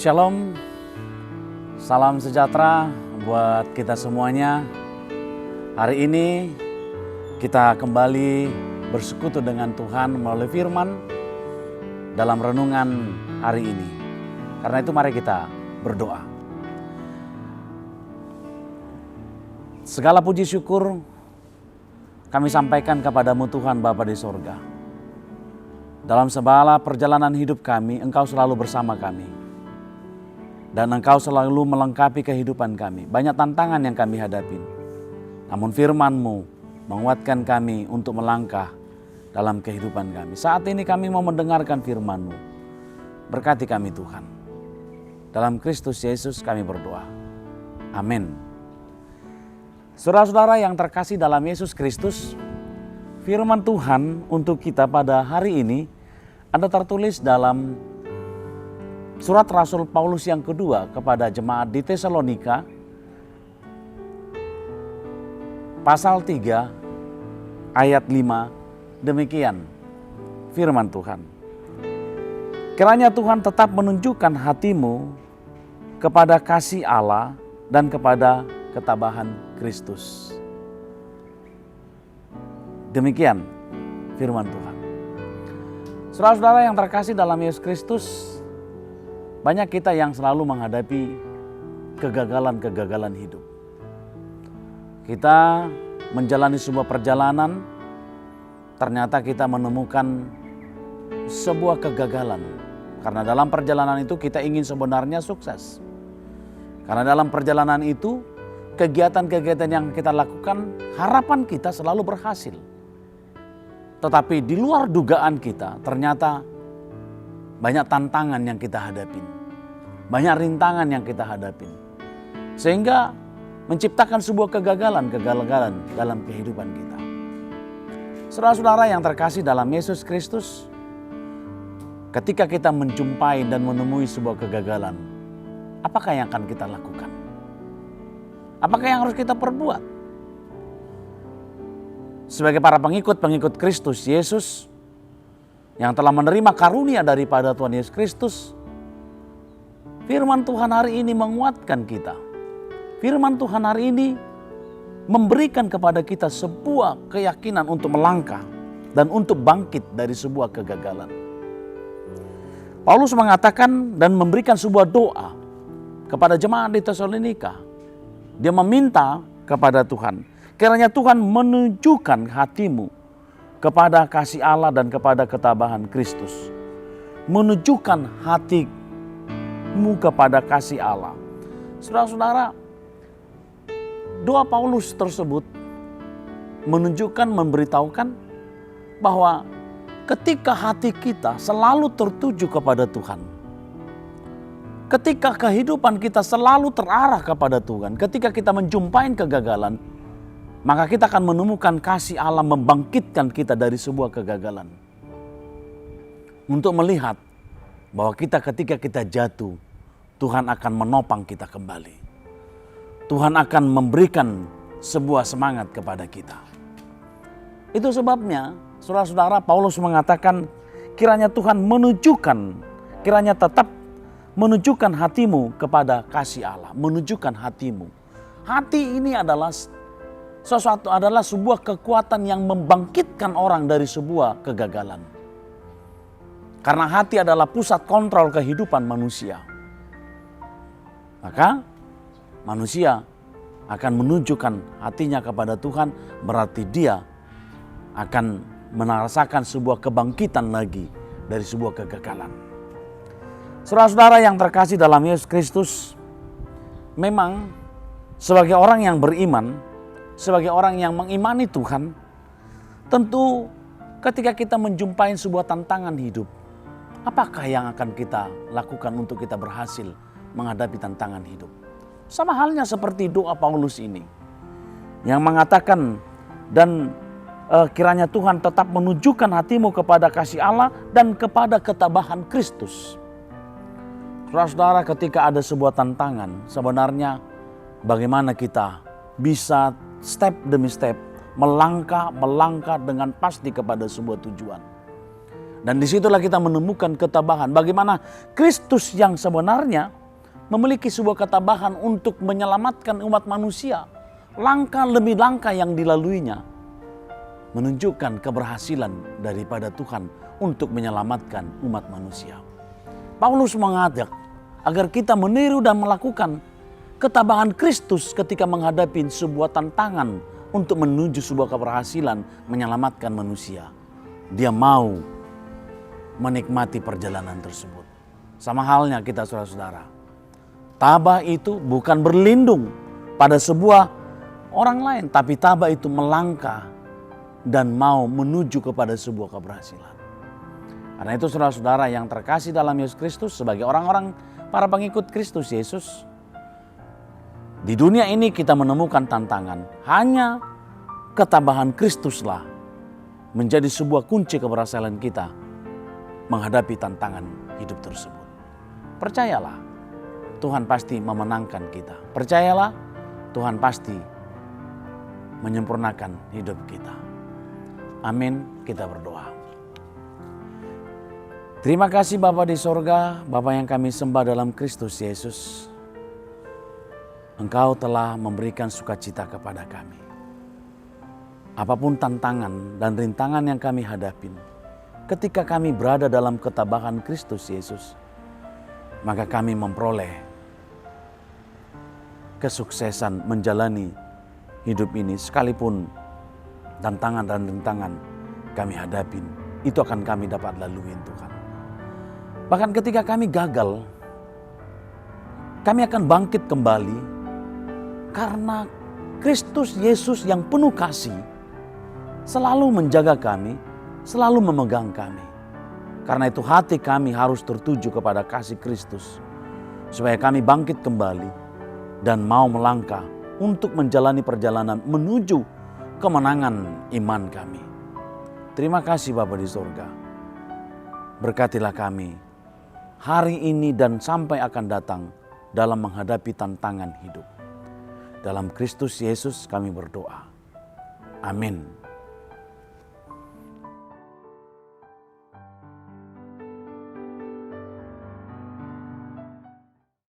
Shalom, salam sejahtera buat kita semuanya. Hari ini kita kembali bersekutu dengan Tuhan melalui firman dalam renungan hari ini. Karena itu mari kita berdoa. Segala puji syukur kami sampaikan kepadamu Tuhan Bapa di sorga. Dalam segala perjalanan hidup kami, Engkau selalu bersama kami. Dan Engkau selalu melengkapi kehidupan kami. Banyak tantangan yang kami hadapi. Namun firman-Mu menguatkan kami untuk melangkah dalam kehidupan kami. Saat ini kami mau mendengarkan firman-Mu. Berkati kami Tuhan. Dalam Kristus Yesus kami berdoa. Amin. Saudara-saudara yang terkasih dalam Yesus Kristus, firman Tuhan untuk kita pada hari ini ada tertulis dalam Surat Rasul Paulus yang kedua kepada jemaat di Tesalonika, pasal 3 ayat 5, demikian firman Tuhan. Kiranya Tuhan tetap menunjukkan hatimu kepada kasih Allah dan kepada ketabahan Kristus. Demikian firman Tuhan. Saudara-saudara yang terkasih dalam Yesus Kristus, banyak kita yang selalu menghadapi kegagalan-kegagalan hidup. Kita menjalani sebuah perjalanan, ternyata kita menemukan sebuah kegagalan. Karena dalam perjalanan itu kita ingin sebenarnya sukses. Karena dalam perjalanan itu, kegiatan-kegiatan yang kita lakukan, harapan kita selalu berhasil. Tetapi di luar dugaan kita, ternyata banyak tantangan yang kita hadapin. Banyak rintangan yang kita hadapin. Sehingga menciptakan sebuah kegagalan dalam kehidupan kita. Saudara-saudara yang terkasih dalam Yesus Kristus, ketika kita menjumpai dan menemui sebuah kegagalan, apakah yang akan kita lakukan? Apakah yang harus kita perbuat? Sebagai para pengikut Kristus Yesus, yang telah menerima karunia daripada Tuhan Yesus Kristus, firman Tuhan hari ini menguatkan kita. Firman Tuhan hari ini memberikan kepada kita sebuah keyakinan untuk melangkah dan untuk bangkit dari sebuah kegagalan. Paulus mengatakan dan memberikan sebuah doa kepada jemaat di Tesalonika. Dia meminta kepada Tuhan, kiranya Tuhan menunjukkan hatimu kepada kasih Allah dan kepada ketabahan Kristus. Menunjukkan hatimu kepada kasih Allah. Saudara-saudara, doa Paulus tersebut menunjukkan, memberitahukan bahwa ketika hati kita selalu tertuju kepada Tuhan, ketika kehidupan kita selalu terarah kepada Tuhan, ketika kita menjumpai kegagalan, maka kita akan menemukan kasih Allah membangkitkan kita dari sebuah kegagalan. Untuk melihat bahwa ketika kita jatuh, Tuhan akan menopang kita kembali. Tuhan akan memberikan sebuah semangat kepada kita. Itu sebabnya, saudara-saudara, Paulus mengatakan, kiranya Tuhan kiranya tetap menunjukkan hatimu kepada kasih Allah. Menunjukkan hatimu. Hati ini adalah sebuah kekuatan yang membangkitkan orang dari sebuah kegagalan. Karena hati adalah pusat kontrol kehidupan manusia. Maka manusia akan menunjukkan hatinya kepada Tuhan, berarti dia akan merasakan sebuah kebangkitan lagi dari sebuah kegagalan. Saudara-saudara yang terkasih dalam Yesus Kristus, memang sebagai orang yang beriman, sebagai orang yang mengimani Tuhan, tentu ketika kita menjumpai sebuah tantangan hidup, apakah yang akan kita lakukan untuk kita berhasil menghadapi tantangan hidup? Sama halnya seperti doa Paulus ini, yang mengatakan, dan kiranya Tuhan tetap menunjukkan hatimu kepada kasih Allah dan kepada ketabahan Kristus. Saudara-saudara, ketika ada sebuah tantangan, sebenarnya bagaimana kita bisa step demi step melangkah dengan pasti kepada sebuah tujuan. Dan disitulah kita menemukan ketabahan. Bagaimana Kristus yang sebenarnya memiliki sebuah ketabahan untuk menyelamatkan umat manusia. Langkah demi langkah yang dilaluinya menunjukkan keberhasilan daripada Tuhan untuk menyelamatkan umat manusia. Paulus mengajak agar kita meniru dan melakukan ketabahan Kristus ketika menghadapi sebuah tantangan untuk menuju sebuah keberhasilan menyelamatkan manusia. Dia mau menikmati perjalanan tersebut. Sama halnya kita saudara-saudara. Tabah itu bukan berlindung pada sebuah orang lain, tapi tabah itu melangkah dan mau menuju kepada sebuah keberhasilan. Karena itu saudara-saudara yang terkasih dalam Yesus Kristus, sebagai orang-orang para pengikut Kristus Yesus, di dunia ini kita menemukan tantangan. Hanya ketabahan Kristuslah menjadi sebuah kunci keberhasilan kita menghadapi tantangan hidup tersebut. Percayalah, Tuhan pasti memenangkan kita. Percayalah, Tuhan pasti menyempurnakan hidup kita. Amin, kita berdoa. Terima kasih Bapa di sorga, Bapa yang kami sembah dalam Kristus Yesus. Engkau telah memberikan sukacita kepada kami. Apapun tantangan dan rintangan yang kami hadapin, ketika kami berada dalam ketabahan Kristus Yesus, maka kami memperoleh kesuksesan menjalani hidup ini. Sekalipun tantangan dan rintangan kami hadapin, itu akan kami dapat laluin Tuhan. Bahkan ketika kami gagal, kami akan bangkit kembali karena Kristus Yesus yang penuh kasih selalu menjaga kami, selalu memegang kami. Karena itu hati kami harus tertuju kepada kasih Kristus, supaya kami bangkit kembali dan mau melangkah untuk menjalani perjalanan menuju kemenangan iman kami. Terima kasih Bapa di surga. Berkatilah kami hari ini dan sampai akan datang dalam menghadapi tantangan hidup. Dalam Kristus Yesus kami berdoa. Amin.